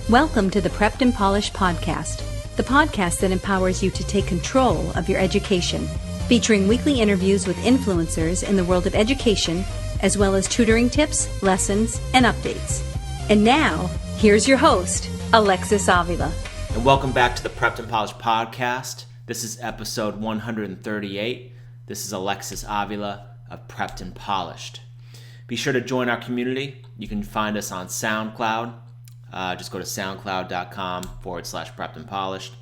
Welcome to the Prepped and Polished podcast, the podcast that empowers you to take control of your education, featuring weekly interviews with influencers in the world of education, as well as tutoring tips, lessons, and updates. And now, here's your host, Alexis Avila. And welcome back to the Prepped and Polished podcast. This is episode 138. This is Alexis Avila of Prepped and Polished. Be sure to join our community. You can find us on SoundCloud. Just go to soundcloud.com/prepped and polished.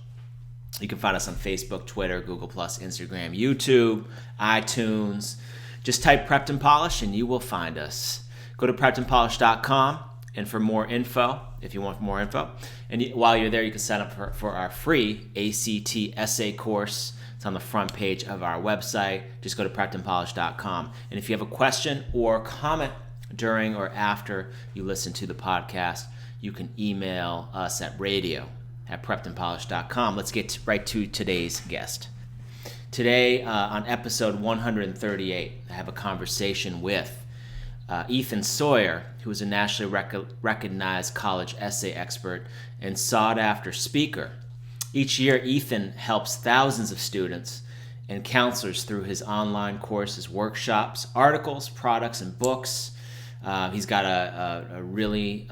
You can find us on Facebook, Twitter, Google+, Instagram, YouTube, iTunes. Just type Prepped and Polished and you will find us. Go to preppedandpolished.com and for more info, if you want more info. And while you're there, you can sign up for our free ACT essay course. It's on the front page of our website. Just go to preppedandpolished.com. And if you have a question or comment during or after you listen to the podcast, you can email us at radio@preppedandpolished.com. Let's get right to today's guest. Today, on episode 138, I have a conversation with Ethan Sawyer, who is a nationally recognized college essay expert and sought-after speaker. Each year, Ethan helps thousands of students and counselors through his online courses, workshops, articles, products, and books. He's got a really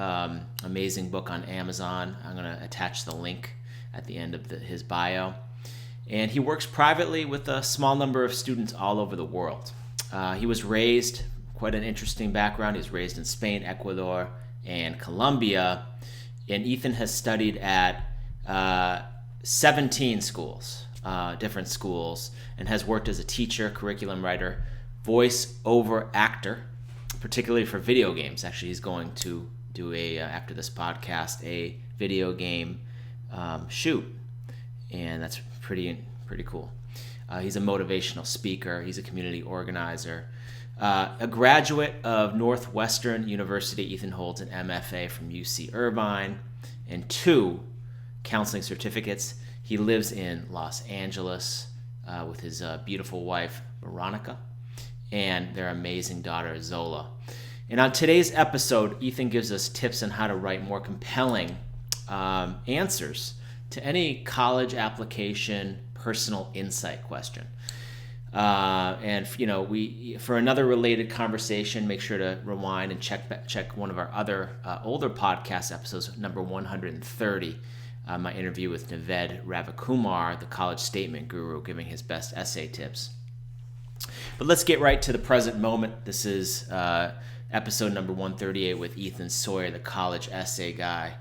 amazing book on Amazon. I'm going to attach the link at the end of his bio. And he works privately with a small number of students all over the world. He was raised, quite an interesting background. He was raised in Spain, Ecuador, and Colombia. And Ethan has studied at 17 schools, different schools, and has worked as a teacher, curriculum writer, voice-over actor, particularly for video games. Actually, he's going to do after this podcast, a video game shoot, and that's pretty cool. He's a motivational speaker. He's a community organizer. A graduate of Northwestern University, Ethan holds an MFA from UC Irvine and 2 counseling certificates. He lives in Los Angeles with his beautiful wife, Veronica, and their amazing daughter, Zola. And on today's episode, Ethan gives us tips on how to write more compelling answers to any college application personal insight question. And for another related conversation, make sure to rewind and check one of our other older podcast episodes, number 130. My interview with Naved Ravikumar, the college statement guru, giving his best essay tips. But let's get right to the present moment. This is episode number 138 with Ethan Sawyer, the college essay guy.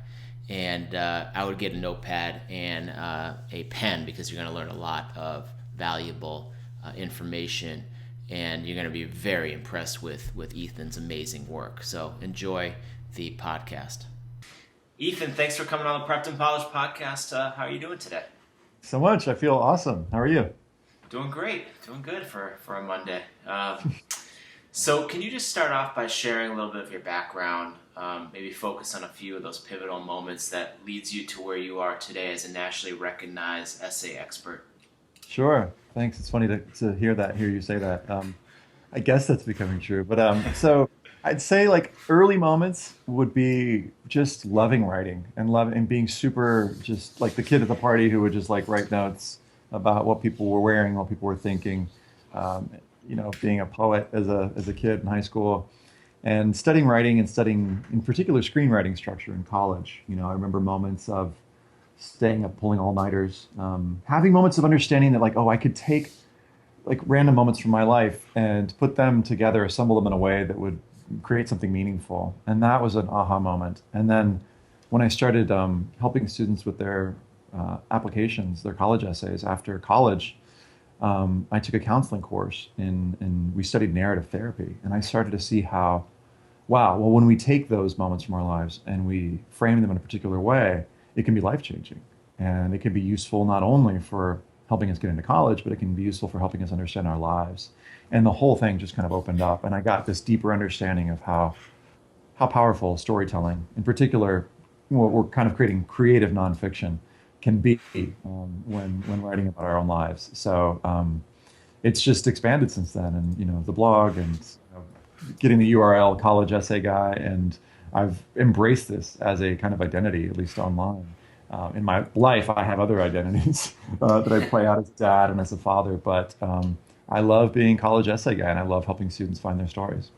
And I would get a notepad and a pen because you're going to learn a lot of valuable information. And you're going to be very impressed with Ethan's amazing work. So enjoy the podcast. Ethan, thanks for coming on the Prepped and Polished podcast. How are you doing today? So much. I feel awesome. How are you? Doing great. Doing good for a Monday. So can you just start off by sharing a little bit of your background, maybe focus on a few of those pivotal moments that leads you to where you are today as a nationally recognized essay expert? Sure. Thanks. It's funny to hear you say that. I guess that's becoming true. But so I'd say like early moments would be just loving writing and being super just like the kid at the party who would just like write notes about what people were wearing, what people were thinking, being a poet as a kid in high school and studying writing and studying in particular screenwriting structure in college. I remember moments of staying up, pulling all-nighters, having moments of understanding that like, oh, I could take like random moments from my life and put them together, assemble them in a way that would create something meaningful. And that was an aha moment. And then when I started helping students with their applications, their college essays after college, I took a counseling course and we studied narrative therapy. And I started to see how, when we take those moments from our lives and we frame them in a particular way, it can be life-changing. And it can be useful not only for helping us get into college, but it can be useful for helping us understand our lives. And the whole thing just kind of opened up. And I got this deeper understanding of how powerful storytelling, in particular, what we're kind of creating creative nonfiction, can be when writing about our own lives. So it's just expanded since then. And, the blog and getting the URL college essay guy and I've embraced this as a kind of identity, at least online. In my life, I have other identities that I play out as dad and as a father, but I love being college essay guy, and I love helping students find their stories.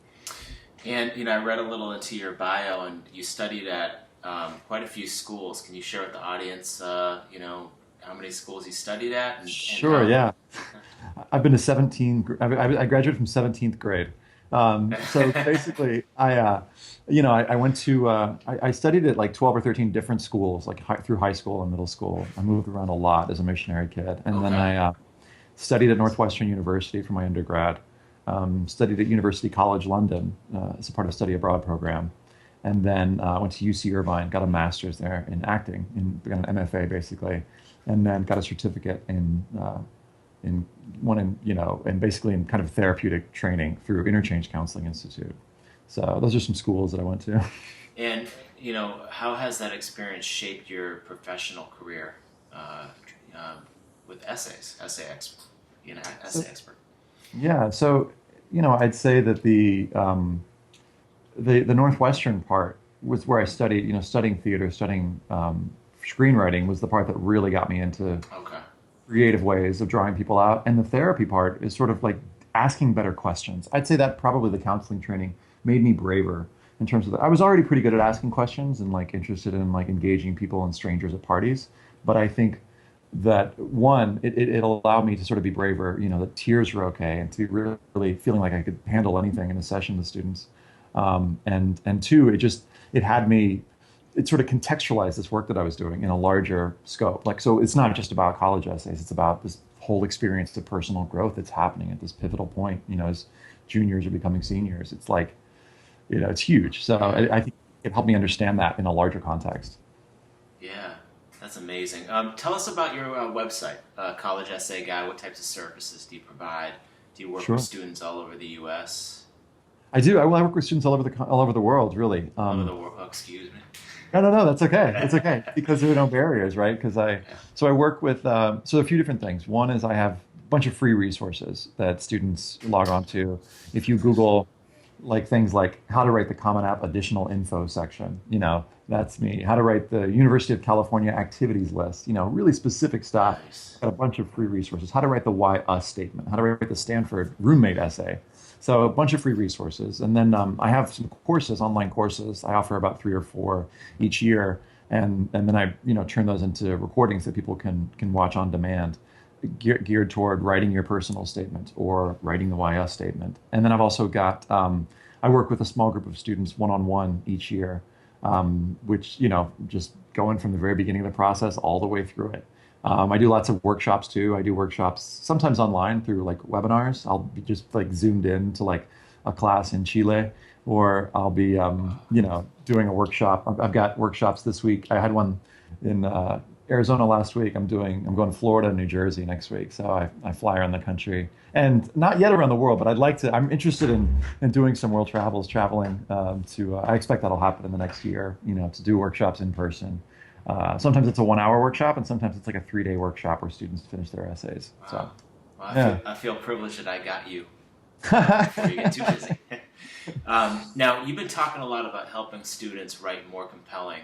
And I read a little into your bio, and you studied at quite a few schools. Can you share with the audience, how many schools you studied at? Sure, yeah. I've been to 17, I graduated from 17th grade. So basically, I went to, I studied at like 12 or 13 different schools, like through high school and middle school. I moved around a lot as a missionary kid. And then I studied at Northwestern University for my undergrad, studied at University College London as a part of a study abroad program. And then went to UC Irvine, got a master's there in acting, got an MFA basically, and then got a certificate and basically in kind of therapeutic training through Interchange Counseling Institute. So those are some schools that I went to. And how has that experience shaped your professional career with essay expert? Yeah, so I'd say that the Northwestern part was where I studied, studying theater, studying screenwriting was the part that really got me into creative ways of drawing people out. And the therapy part is sort of like asking better questions. I'd say that probably the counseling training made me braver in terms of I was already pretty good at asking questions and like interested in like engaging people and strangers at parties. But I think that one, it allowed me to sort of be braver, that tears were okay and to be really feeling like I could handle anything in a session with students. And two, it sort of contextualized this work that I was doing in a larger scope. Like, so it's not just about college essays, it's about this whole experience of personal growth that's happening at this pivotal point, as juniors are becoming seniors. It's like, it's huge. So I think it helped me understand that in a larger context. Yeah, that's amazing. Tell us about your website, College Essay Guy. What types of services do you provide? Do you work with students all over the U.S.? I do. I work with students all over the world, really. All over the world. Oh, excuse me. No, that's okay. It's okay because there are no barriers, right? So I work with a few different things. One is I have a bunch of free resources that students log on to. If you Google like things like how to write the Common App additional info section, that's me. How to write the University of California activities list, really specific stuff. Nice. Got a bunch of free resources. How to write the why us statement. How to write the Stanford roommate essay. So a bunch of free resources. And then I have some courses, online courses. I offer about 3 or 4 each year. And then I turn those into recordings that people can watch on demand, geared toward writing your personal statement or writing the why us statement. And then I've also got, I work with a small group of students one-on-one each year, which, just going from the very beginning of the process all the way through it. I do lots of workshops too. I do workshops sometimes online through like webinars. I'll be just like zoomed in to like a class in Chile, or I'll be, doing a workshop. I've got workshops this week. I had one in Arizona last week. I'm going to Florida and New Jersey next week. So I fly around the country and not yet around the world, but I'm interested in doing some world traveling I expect that'll happen in the next year, to do workshops in person. Sometimes it's a 1-hour workshop, and sometimes it's like a 3-day workshop where students finish their essays. Wow. So, well, I feel privileged that I got you before you get too busy. Now, you've been talking a lot about helping students write more compelling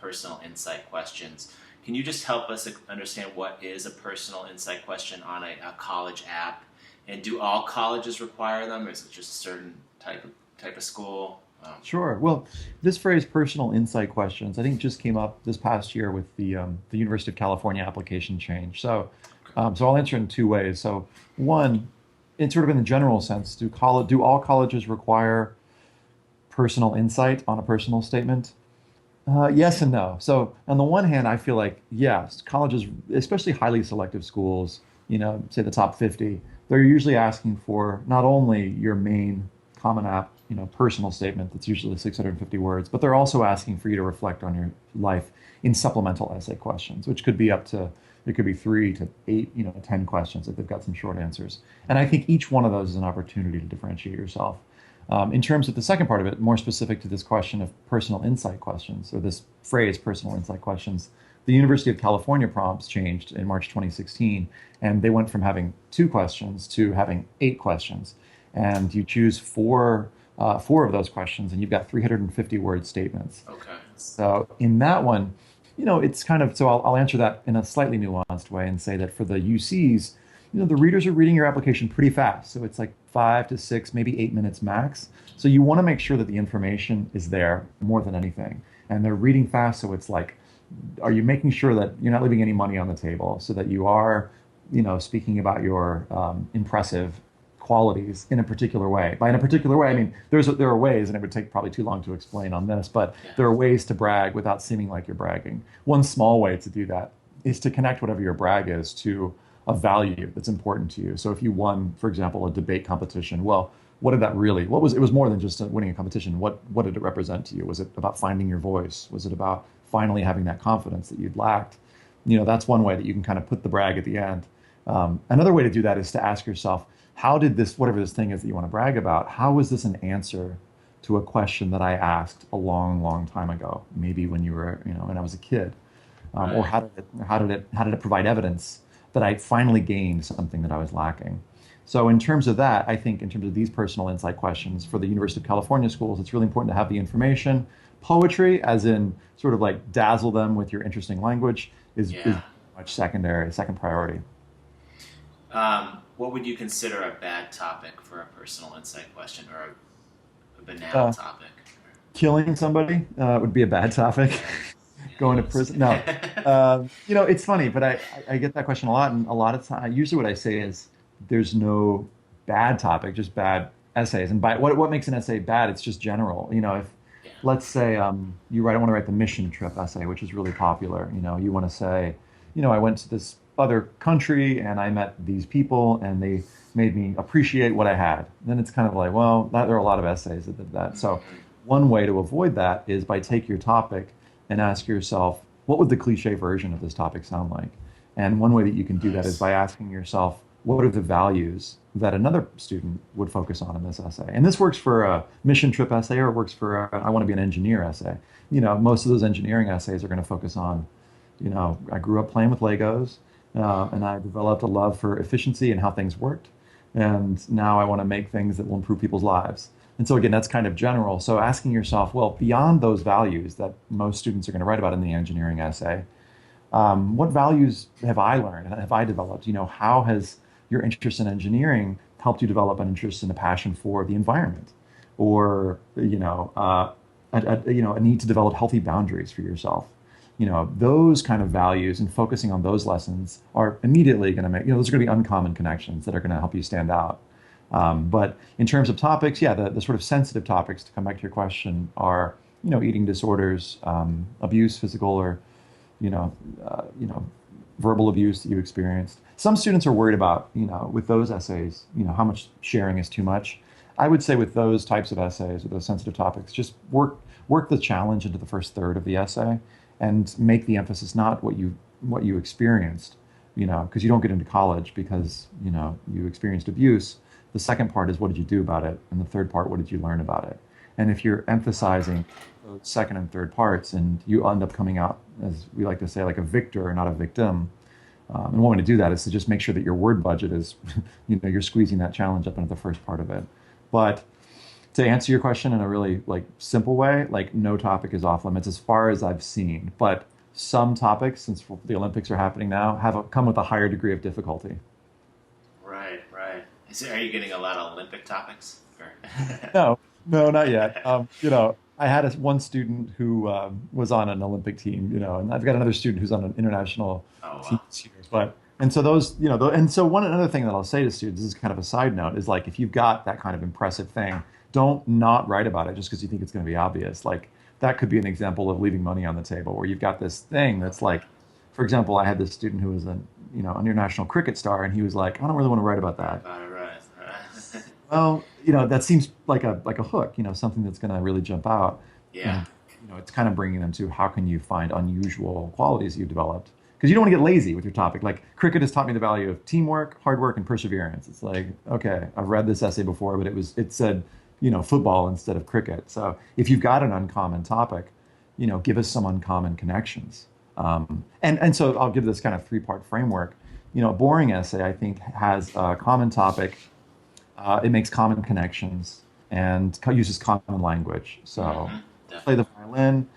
personal insight questions. Can you just help us understand what is a personal insight question on a college app? And do all colleges require them, or is it just a certain type of school? Sure. Well, this phrase "personal insight questions" I think just came up this past year with the University of California application change. So I'll answer in 2 ways. So one, in sort of in the general sense, do all colleges require personal insight on a personal statement? Yes and no. So on the one hand, I feel like yes, colleges, especially highly selective schools, say the top 50, they're usually asking for not only your main Common App, personal statement that's usually 650 words, but they're also asking for you to reflect on your life in supplemental essay questions, which could be it could be 3 to 8, 10 questions if they've got some short answers. And I think each one of those is an opportunity to differentiate yourself. In terms of the second part of it, more specific to this question of personal insight questions, or this phrase personal insight questions, the University of California prompts changed in March 2016, and they went from having 2 questions to having 8 questions. And you choose 4 4 of those questions, and you've got 350 word statements. Okay. So in that one, it's kind of, so I'll answer that in a slightly nuanced way and say that for the UCs, the readers are reading your application pretty fast. So it's like 5 to 6, maybe 8 minutes max. So you want to make sure that the information is there more than anything. And they're reading fast. So it's like, are you making sure that you're not leaving any money on the table, so that you are, speaking about your impressive qualities in a particular way. By in a particular way, I mean, there are ways, and it would take probably too long to explain on this, but there are ways to brag without seeming like you're bragging. One small way to do that is to connect whatever your brag is to a value that's important to you. So if you won, for example, a debate competition, well, what did that really, it was more than just winning a competition. What did it represent to you? Was it about finding your voice? Was it about finally having that confidence that you'd lacked? That's one way that you can kind of put the brag at the end. Another way to do that is to ask yourself, how did this, whatever this thing is that you want to brag about, how was this an answer to a question that I asked a long, long time ago? Maybe when you were, when I was a kid, or how did it provide evidence that I finally gained something that I was lacking? So in terms of that, I think in terms of these personal insight questions for the University of California schools, it's really important to have the information. Poetry, as in sort of like dazzle them with your interesting language, is much second priority. What would you consider a bad topic for a personal insight question, or a banal topic? Killing somebody would be a bad topic. Going to prison. No. It's funny, but I get that question a lot. And a lot of times, usually what I say is there's no bad topic, just bad essays. And by what makes an essay bad, it's just general. If let's say I want to write the mission trip essay, which is really popular. You want to say, I went to this other country and I met these people and they made me appreciate what I had. Then it's kind of like, well, there are a lot of essays that did that. So one way to avoid that is by take your topic and ask yourself, what would the cliche version of this topic sound like? And one way that you can do that is by asking yourself, what are the values that another student would focus on in this essay? And this works for a mission trip essay, or it works for a, I want to be an engineer essay. Most of those engineering essays are going to focus on, I grew up playing with Legos, and I developed a love for efficiency and how things worked. And now I want to make things that will improve people's lives. And so again, that's kind of general. So asking yourself, well, beyond those values that most students are going to write about in the engineering essay, what values have I learned? Have I developed? How has your interest in engineering helped you develop an interest and a passion for the environment, or a need to develop healthy boundaries for yourself? Those kind of values, and focusing on those lessons are immediately going to make, those are going to be uncommon connections that are going to help you stand out. But in terms of topics, the sort of sensitive topics, to come back to your question, are, eating disorders, abuse, physical or, verbal abuse that you experienced. Some students are worried about, with those essays, how much sharing is too much. I would say with those types of essays, with those sensitive topics, just work the challenge into the first third of the essay and make the emphasis not what you experienced, because you don't get into college because, you experienced abuse. The second part is, what did you do about it? And the third part, what did you learn about it? And if you're emphasizing those second and third parts, and you end up coming out, as we like to say, like a victor, not a victim. And one way to do that is to just make sure that your word budget is, you're squeezing that challenge up into the first part of it. But to answer your question in a really simple way, no topic is off limits as far as I've seen. But some topics, since the Olympics are happening now, come with a higher degree of difficulty. Right. Are you getting a lot of Olympic topics? No, not yet. I had one student who was on an Olympic team, and I've got another student who's on an international team this year. And so those, and so another thing that I'll say to students, this is kind of a side note, is if you've got that kind of impressive thing, don't not write about it just because you think it's going to be obvious. That could be an example of leaving money on the table, where you've got this thing that's for example, I had this student who was an international cricket star, and he was like, I don't really want to write about that. Right. Well, that seems like a hook, something that's going to really jump out. Yeah. And, it's kind of bringing them to, how can you find unusual qualities you've developed? Because you don't want to get lazy with your topic. Cricket has taught me the value of teamwork, hard work, and perseverance. It's okay, I've read this essay before, but it said, football instead of cricket. So if you've got an uncommon topic, give us some uncommon connections. And so I'll give this kind of 3-part framework. A boring essay, I think, has a common topic. It makes common connections, and uses common language. So play the Definitely. violin.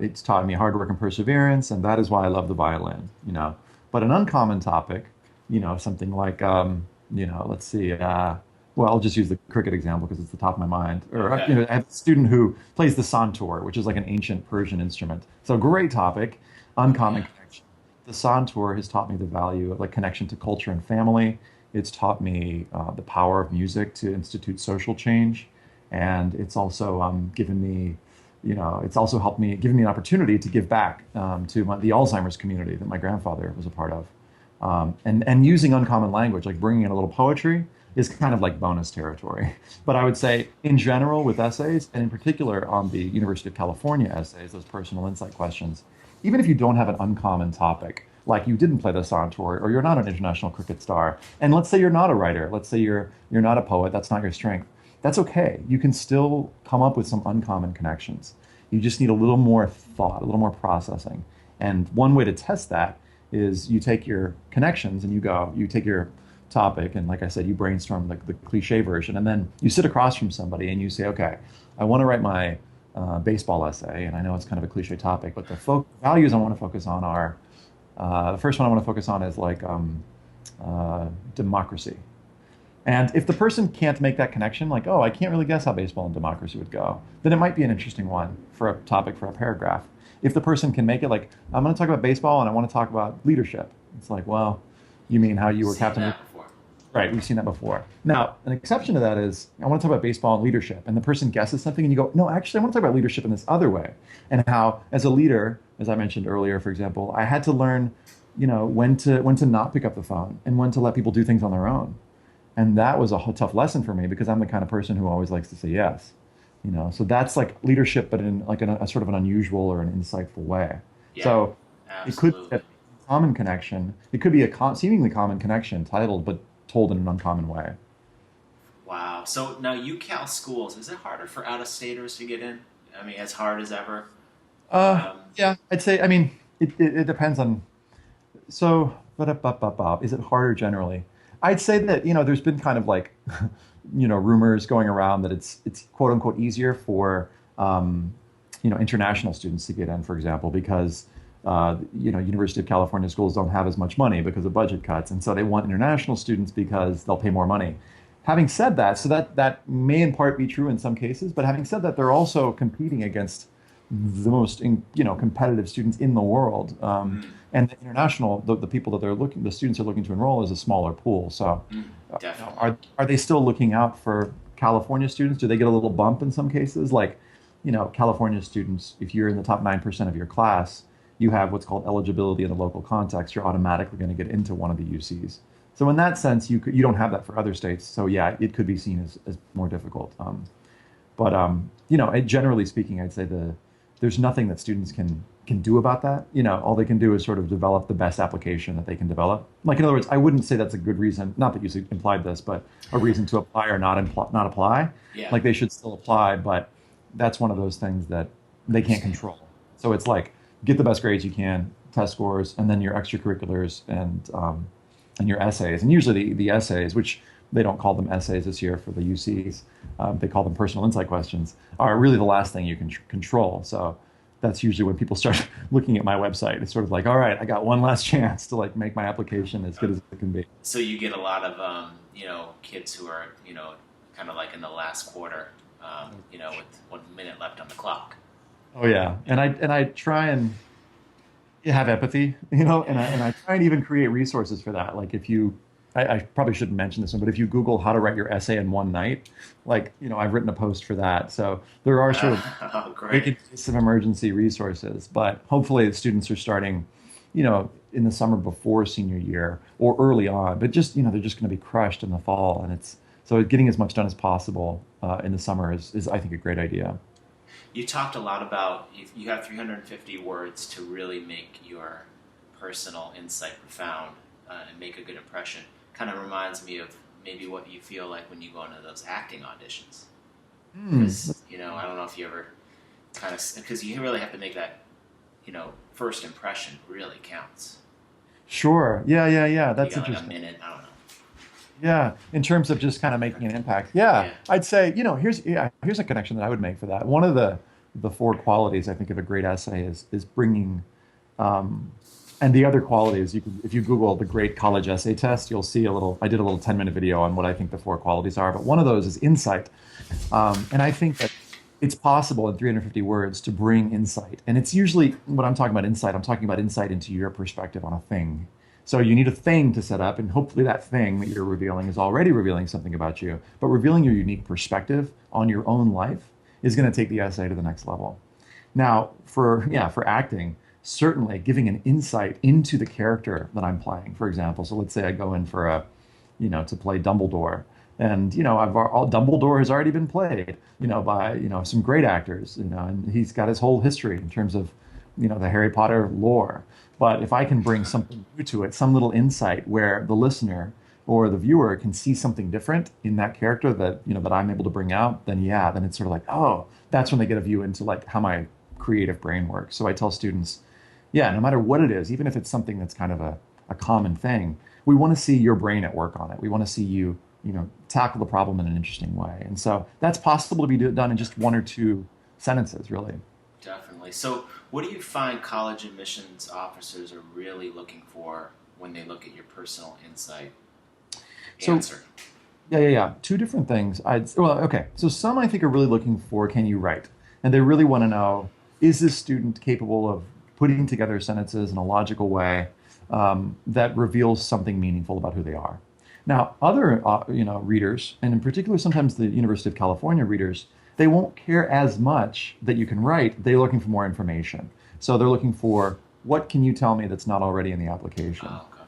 It's taught me hard work and perseverance, and that is why I love the violin. But an uncommon topic, something like, let's see. Well, I'll just use the cricket example because it's the top of my mind. Or, Okay. I have a student who plays the santur, which is like an ancient Persian instrument. So great topic, Oh uncommon yeah. connection. The santur has taught me the value of like connection to culture and family. It's taught me the power of music to institute social change, and it's also given me, it's also helped me, given me an opportunity to give back to the Alzheimer's community that my grandfather was a part of. And using uncommon language, like bringing in a little poetry, is kind of like bonus territory. But I would say, in general, with essays, and in particular on the University of California essays, those personal insight questions, even if you don't have an uncommon topic, like you didn't play the Santoor, or you're not an international cricket star, and let's say you're not a writer, let's say you're not a poet, that's not your strength, that's okay. You can still come up with some uncommon connections. You just need a little more thought, a little more processing. And one way to test that is you take your connections and you take your topic, and like I said, you brainstorm the cliche version, and then you sit across from somebody and you say, okay, I want to write my baseball essay, and I know it's kind of a cliche topic, but the values I want to focus on are the first one I want to focus on is like democracy. And if the person can't make that connection, like, oh, I can't really guess how baseball and democracy would go, then it might be an interesting one for a topic for a paragraph. If the person can make it like, I'm going to talk about baseball and I want to talk about leadership, it's like, well, you mean how you were Seen captain of that before. Right, we've seen that before. Now, an exception to that is I want to talk about baseball and leadership, and the person guesses something, and you go, no, actually, I want to talk about leadership in this other way, and how, as a leader, as I mentioned earlier, for example, I had to learn, when to not pick up the phone and when to let people do things on their own, and that was a tough lesson for me because I'm the kind of person who always likes to say yes, So that's like leadership, but in like a sort of an unusual or an insightful way. Yeah, So it could be absolutely. a common connection. It could be a seemingly common connection titled, but told in an uncommon way. Wow. So now UCal schools, is it harder for out-of-staters to get in? I mean, as hard as ever. Um, Yeah, I'd say. I mean, it depends on. So, is it harder generally? I'd say that there's been kind of like, rumors going around that it's quote unquote easier for international students to get in, for example, because University of California schools don't have as much money because of budget cuts, and so they want international students because they'll pay more money. Having said that, so that may in part be true in some cases, but having said that, they're also competing against the most competitive students in the world. mm, And the international, the people that the students are looking to enroll is a smaller pool. So, definitely. are they still looking out for California students? Do they get a little bump in some cases? Like, California students, if you're in the top 9% of your class, you have what's called eligibility in the local context. You're automatically going to get into one of the UCs. So in that sense, you don't have that for other states. So yeah, it could be seen as more difficult. Generally speaking, I'd say there's nothing that students can do about that. All they can do is sort of develop the best application that they can develop. Like in other words, I wouldn't say that's a good reason. Not that you implied this, but a reason to apply or not apply. Yeah. Like they should still apply, but that's one of those things that they can't control. So it's like get the best grades you can, test scores, and then your extracurriculars and your essays. And usually the essays, which they don't call them essays this year for the UCs, they call them personal insight questions, are really the last thing you can control. So that's usually when people start looking at my website. It's sort of like, all right, I got one last chance to like make my application as good as it can be. So you get a lot of kids who are kind of like in the last quarter, with 1 minute left on the clock. Oh yeah, and I try and have empathy, and I try and even create resources for that. Like if I probably shouldn't mention this one, but if you Google how to write your essay in one night, like, I've written a post for that. So there are sort of Oh, make great. it some emergency resources, but hopefully the students are starting, in the summer before senior year or early on, but just, they're just going to be crushed in the fall. And so getting as much done as possible in the summer is, I think, a great idea. You talked a lot about you have 350 words to really make your personal insight profound and make a good impression. Kind of reminds me of maybe what you feel like when you go into those acting auditions. Hmm. Because, I don't know if you ever kind of, because you really have to make that, first impression really counts. Sure. Yeah, yeah, yeah. You That's got like a interesting. minute, I don't know. Yeah, in terms of just kind of making an impact. Yeah, Yeah. I'd say, here's a connection that I would make for that. One of the four qualities I think of a great essay is bringing, um, and the other quality is if you Google the Great College Essay Test, you'll see I did a little 10-minute video on what I think the four qualities are, but one of those is insight. And I think that it's possible in 350 words to bring insight. And it's usually, when I'm talking about insight, I'm talking about insight into your perspective on a thing. So you need a thing to set up, and hopefully that thing that you're revealing is already revealing something about you. But revealing your unique perspective on your own life is going to take the essay to the next level. Now, for acting, certainly giving an insight into the character that I'm playing. For example, so let's say I go in for to play Dumbledore, and Dumbledore has already been played, by some great actors, and he's got his whole history in terms of, the Harry Potter lore. But if I can bring something new to it, some little insight where the listener or the viewer can see something different in that character that I'm able to bring out, then it's sort of like, oh, that's when they get a view into like how my creative brain works. So I tell students, yeah, no matter what it is, even if it's something that's kind of a common thing, we want to see your brain at work on it. We want to see you, tackle the problem in an interesting way. And so that's possible to be done in just one or two sentences, really. Definitely. So, what do you find college admissions officers are really looking for when they look at your personal insight So, answer? yeah. Two different things. Okay. So some I think are really looking for, can you write? And they really want to know, is this student capable of putting together sentences in a logical way that reveals something meaningful about who they are? Now, other readers, and in particular sometimes the University of California readers, they won't care as much that you can write. They're looking for more information. So they're looking for, what can you tell me that's not already in the application? Oh, okay.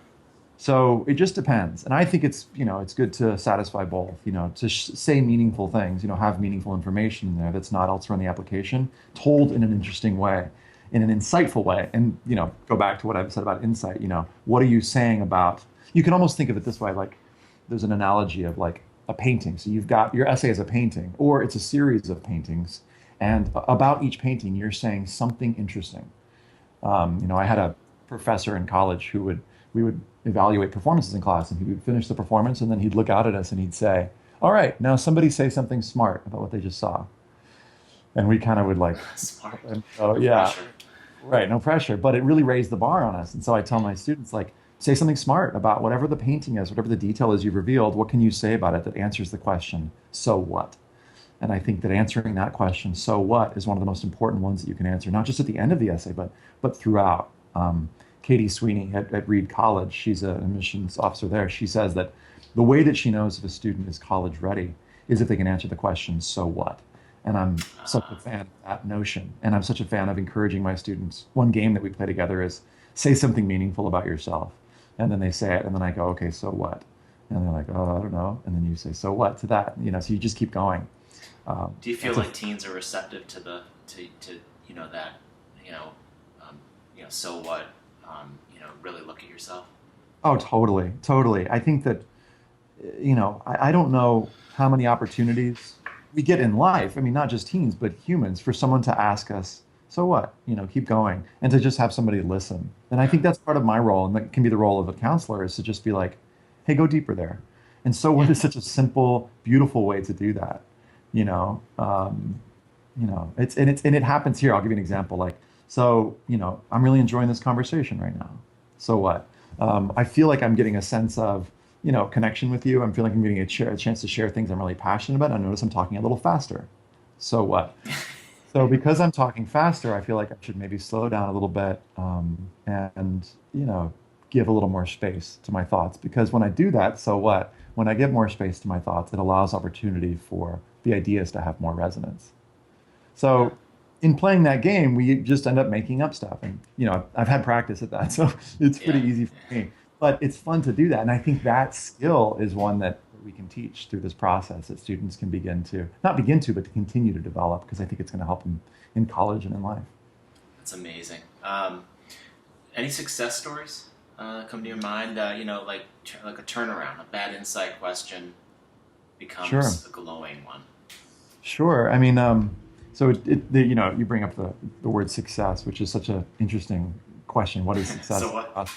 So it just depends. And I think it's good to satisfy both, to say meaningful things, have meaningful information in there that's not elsewhere in the application, told in an interesting way, in an insightful way. And, go back to what I've said about insight, what are you saying about, you can almost think of it this way, like there's an analogy of like a painting. So you've got your essay as a painting, or it's a series of paintings. And about each painting, you're saying something interesting. I had a professor in college we would evaluate performances in class, and he would finish the performance, and then he'd look out at us and he'd say, all right, now somebody say something smart about what they just saw. And we kind of would like, Smart. and so, No yeah, pressure. right, no pressure, but it really raised the bar on us. And so I tell my students, like, say something smart about whatever the painting is, whatever the detail is you've revealed, what can you say about it that answers the question, so what? And I think that answering that question, so what, is one of the most important ones that you can answer, not just at the end of the essay, but throughout. Katie Sweeney at Reed College, she's an admissions officer there. She says that the way that she knows if a student is college ready is if they can answer the question, so what? And I'm such a fan of that notion. And I'm such a fan of encouraging my students. One game that we play together is say something meaningful about yourself. And then they say it, and then I go, okay, so what? And they're like, oh, I don't know. And then you say, so what to that? So you just keep going. Do you feel like teens are receptive to that, so what, really look at yourself? Oh, totally, totally. I think that, I don't know how many opportunities we get in life. I mean, not just teens, but humans, for someone to ask us, so what? Keep going, and to just have somebody listen. And I think that's part of my role, and that can be the role of a counselor, is to just be like, hey, go deeper there. And so what is such a simple, beautiful way to do that? It happens here. I'll give you an example. Like, so, I'm really enjoying this conversation right now. So what? I feel like I'm getting a sense of, connection with you. I'm feeling like I'm getting a chance to share things I'm really passionate about. I notice I'm talking a little faster. So what? So because I'm talking faster, I feel like I should maybe slow down a little bit, and, give a little more space to my thoughts. Because when I do that, so what? When I give more space to my thoughts, it allows opportunity for the ideas to have more resonance. So in playing that game, we just end up making up stuff. And, I've had practice at that, so it's pretty easy for me. But it's fun to do that. And I think that skill is one that we can teach through this process, that students can not begin to, but to continue to develop, because I think it's going to help them in college and in life. That's amazing. Any success stories come to your mind? Like a turnaround, a bad insight question becomes Sure. a glowing one. Sure. I mean, so you bring up the word success, which is such an interesting question. What is success? So what?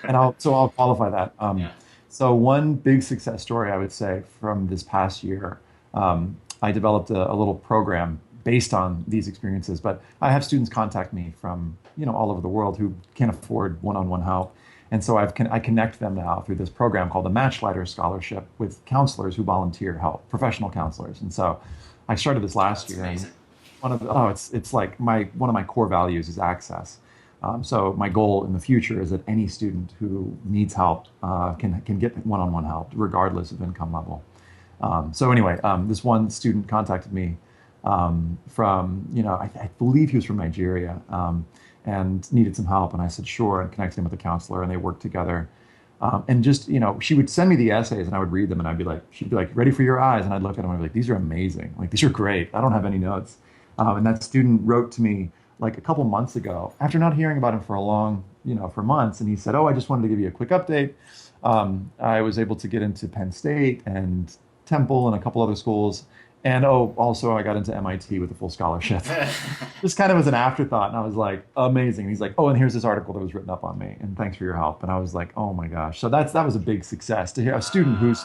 And I'll qualify that. Yeah. So one big success story, I would say, from this past year, I developed a little program based on these experiences. But I have students contact me from all over the world who can't afford one-on-one help, and so I connect them now through this program called the Matchlighter Scholarship with counselors who volunteer help, professional counselors. And so I started this last That's year, and amazing. it's like one of my core values is access. So my goal in the future is that any student who needs help can get one-on-one help, regardless of income level. So anyway, this one student contacted me from, I believe he was from Nigeria, and needed some help, and I said sure, and connected him with a counselor, and they worked together. And just, she would send me the essays, and I would read them, and she'd be like, "Ready for your eyes?" And I'd look at them, and I'd be like, "These are amazing. Like, these are great. I don't have any notes." And that student wrote to me like a couple months ago after not hearing about him for a long, for months. And he said, "Oh, I just wanted to give you a quick update. I was able to get into Penn State and Temple and a couple other schools. And oh, also I got into MIT with a full scholarship." Just kind of as an afterthought. And I was like, amazing. And he's like, "Oh, and here's this article that was written up on me. And thanks for your help." And I was like, oh my gosh. So that was a big success to hear a student who's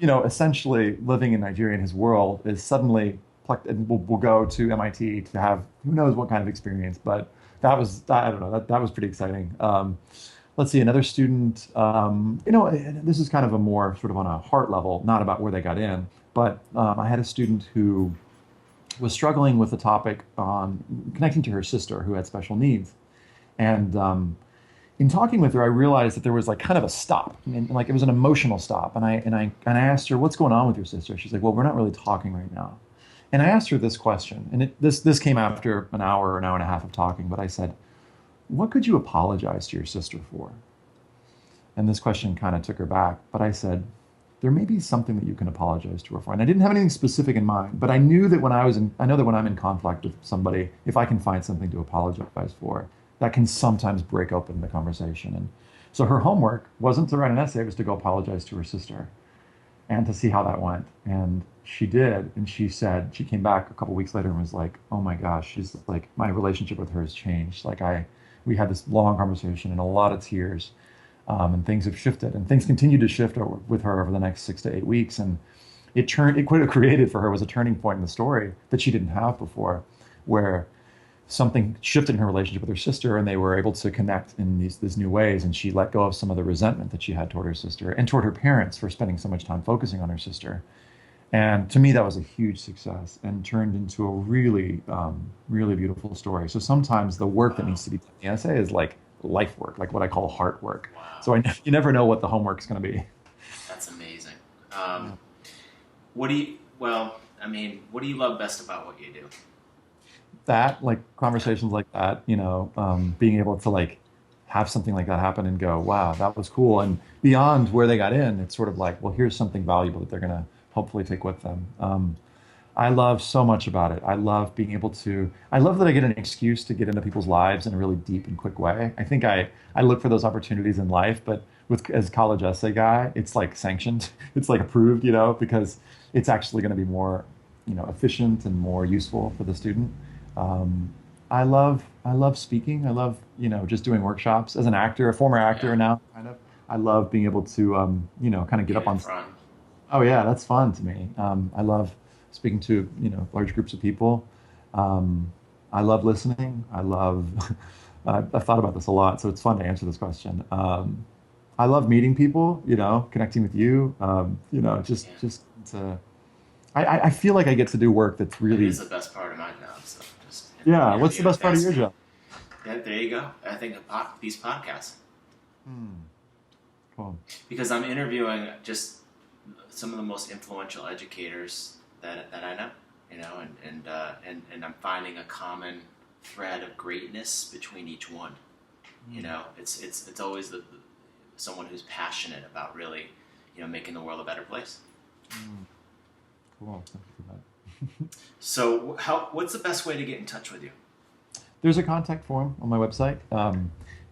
essentially living in Nigeria in his world is suddenly plucked and will go to MIT to have who knows what kind of experience. But I don't know, that was pretty exciting. Let's see, another student, this is kind of a more sort of on a heart level, not about where they got in, but I had a student who was struggling with a topic on connecting to her sister who had special needs. And in talking with her, I realized that there was like kind of a stop, and like it was an emotional stop. And I asked her, "What's going on with your sister?" She's like, "Well, we're not really talking right now." And I asked her this question, and this came after an hour and a half of talking. But I said, "What could you apologize to your sister for?" And this question kind of took her back. But I said, "There may be something that you can apologize to her for." And I didn't have anything specific in mind, but I knew that I know that when I'm in conflict with somebody, if I can find something to apologize for, that can sometimes break open the conversation. And so her homework wasn't to write an essay, it was to go apologize to her sister and to see how that went. And she did. And she said, she came back a couple weeks later and was like, "Oh my gosh," she's like, "my relationship with her has changed. We had this long conversation and a lot of tears, and things have shifted, and things continue to shift with her over the next 6 to 8 weeks." And it created for her was a turning point in the story that she didn't have before, where something shifted in her relationship with her sister, and they were able to connect in these new ways. And she let go of some of the resentment that she had toward her sister and toward her parents for spending so much time focusing on her sister. And to me, that was a huge success and turned into a really, really beautiful story. So sometimes the work that Wow. needs to be done in the essay is like life work, like what I call heart work. Wow. So you never know what the homework's going to be. That's amazing. Yeah. What do you love best about what you do? That, like conversations like that, being able to like have something like that happen and go, wow, that was cool. And beyond where they got in, it's sort of like, well, here's something valuable that they're going to hopefully take with them. I love so much about it. I love that I get an excuse to get into people's lives in a really deep and quick way. I think I look for those opportunities in life, but as a college essay guy, it's like sanctioned. It's like approved, because it's actually going to be more, efficient and more useful for the student. I love speaking. I love, just doing workshops as an actor, a former actor Yeah. now, kind of. I love being able to, kind of get Get up in on. front. Oh yeah, that's fun to me. I love speaking to large groups of people. I love listening. I love. I've thought about this a lot, so it's fun to answer this question. I love meeting people. Connecting with you. Yeah. Just to. I feel like I get to do work that's It is really. the best part of my job. So just Yeah. What's the best part of thanks. your job? Yeah, there you go. I think these podcasts, Hmm. Cool. because I'm interviewing just some of the most influential educators that I know, and I'm finding a common thread of greatness between each one. It's always someone who's passionate about really, making the world a better place. Hmm. Cool. Thank you for that. So, what's the best way to get in touch with you? There's a contact form on my website.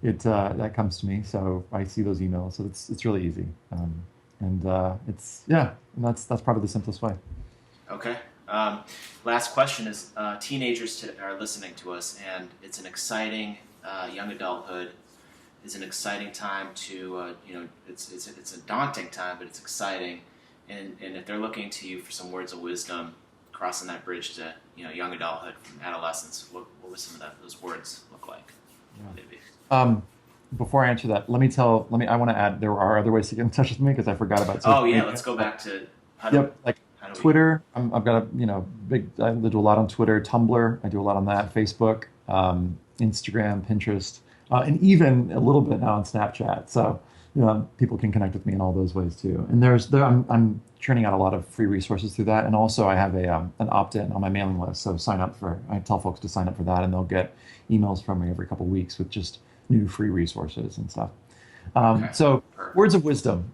It that comes to me, so I see those emails. So it's really easy, and it's yeah, and that's probably the simplest way. Okay. Last question is teenagers are listening to us, and it's an exciting young adulthood is an exciting time to, it's a daunting time, but it's exciting. And if they're looking to you for some words of wisdom, crossing that bridge to, young adulthood from adolescence, what would some of those words look like? Yeah. Before I answer that, I want to add, there are other ways to get in touch with me because I forgot about social media. Let's go back to Twitter. I've got I do a lot on Twitter, Tumblr. I do a lot on that, Facebook, Instagram, Pinterest, and even a little bit now on Snapchat. So, people can connect with me in all those ways too. And I'm churning out a lot of free resources through that. And also I have an opt-in on my mailing list. So I tell folks to sign up for that, and they'll get emails from me every couple of weeks with just new free resources and stuff. So words of wisdom.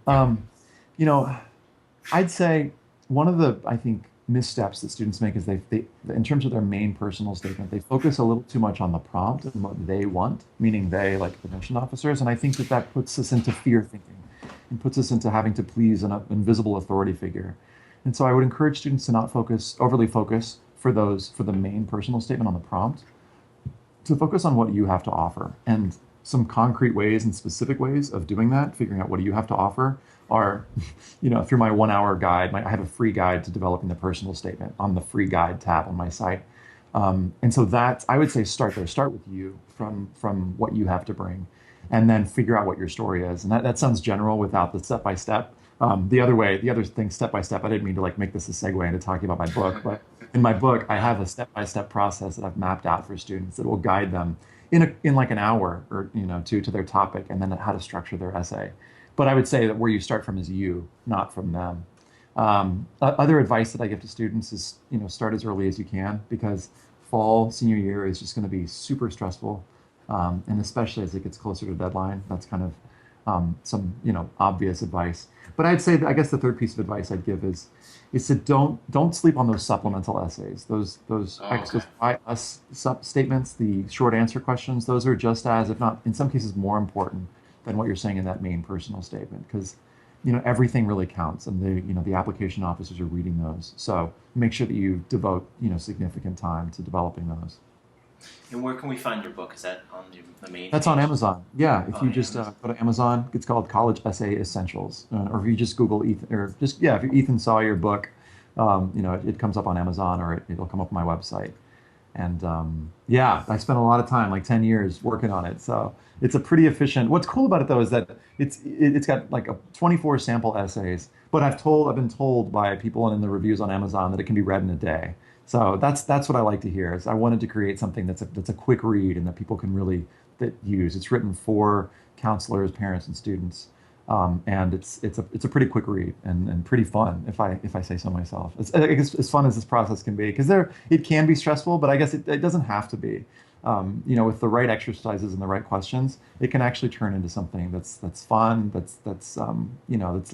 I'd say one of the, I think, missteps that students make is they in terms of their main personal statement, they focus a little too much on the prompt and what they want, meaning they, like admission officers. And I think that puts us into fear thinking and puts us into having to please an invisible authority figure. And so I would encourage students to not overly focus for the main personal statement on the prompt, to focus on what you have to offer. And some concrete ways and specific ways of doing that, figuring out what do you have to offer, are, through my 1 hour guide. I have a free guide to developing the personal statement on the free guide tab on my site. And so I would say start there. Start with you, from what you have to bring, and then figure out what your story is. And that sounds general without the step-by-step. The other thing, step-by-step, I didn't mean to make this a segue into talking about my book, but in my book, I have a step-by-step process that I've mapped out for students that will guide them in like an hour or two to their topic, and then how to structure their essay. But I would say that where you start from is you, not from them. Other advice that I give to students is, start as early as you can, because fall senior year is just going to be super stressful. And especially as it gets closer to deadline, that's kind of some, obvious advice. But I'd say, I guess the third piece of advice I'd give is to don't sleep on those supplemental essays, those extras by us statements, the short answer questions. Those are just as, if not in some cases, more important than what you're saying in that main personal statement, because everything really counts, and the application officers are reading those. So make sure that you devote significant time to developing those. And where can we find your book? Is that on the main? That's page? on Amazon. Yeah, if you just go to Amazon, it's called College Essay Essentials, or if you just Google if you Ethan Sawyer book, it comes up on Amazon, or it'll come up on my website. And I spent a lot of time, like 10 years, working on it. So it's a pretty efficient. What's cool about it though is that it's got like 24 sample essays, but I've been told by people and in the reviews on Amazon that it can be read in a day. So that's what I like to hear. Is I wanted to create something that's a quick read and that people can really use. It's written for counselors, parents, and students. And it's a pretty quick read and pretty fun, if I say so myself. It's as fun as this process can be, because it can be stressful, but I guess it doesn't have to be. With the right exercises and the right questions, it can actually turn into something that's fun, that's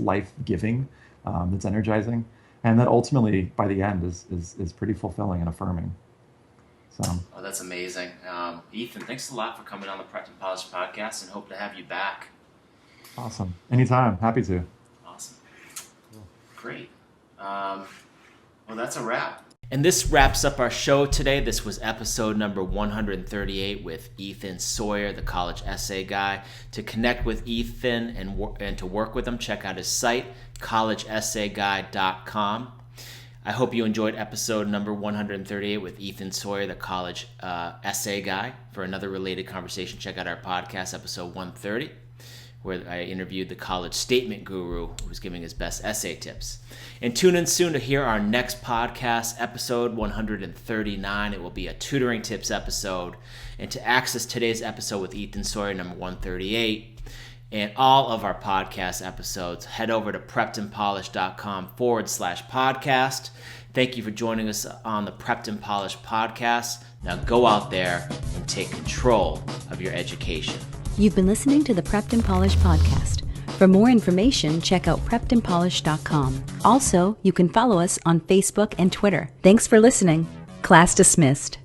life-giving, that's energizing, and that ultimately by the end is pretty fulfilling and affirming. So. Oh, that's amazing, Ethan. Thanks a lot for coming on the Prepped and Polished podcast, and hope to have you back. Awesome. Anytime. Happy to. Awesome. Great. Well, that's a wrap. And this wraps up our show today. This was episode number 138 with Ethan Sawyer, the college essay guy. To connect with Ethan and to work with him, check out his site, collegeessayguy.com. I hope you enjoyed episode number 138 with Ethan Sawyer, the college essay guy. For another related conversation, check out our podcast, episode 130. Where I interviewed the college statement guru who's giving his best essay tips. And tune in soon to hear our next podcast, episode 139. It will be a tutoring tips episode. And to access today's episode with Ethan Sawyer, number 138, and all of our podcast episodes, head over to preppedandpolished.com/podcast. Thank you for joining us on the Prepped and Polished podcast. Now go out there and take control of your education. You've been listening to the Prepped and Polished podcast. For more information, check out preppedandpolished.com. Also, you can follow us on Facebook and Twitter. Thanks for listening. Class dismissed.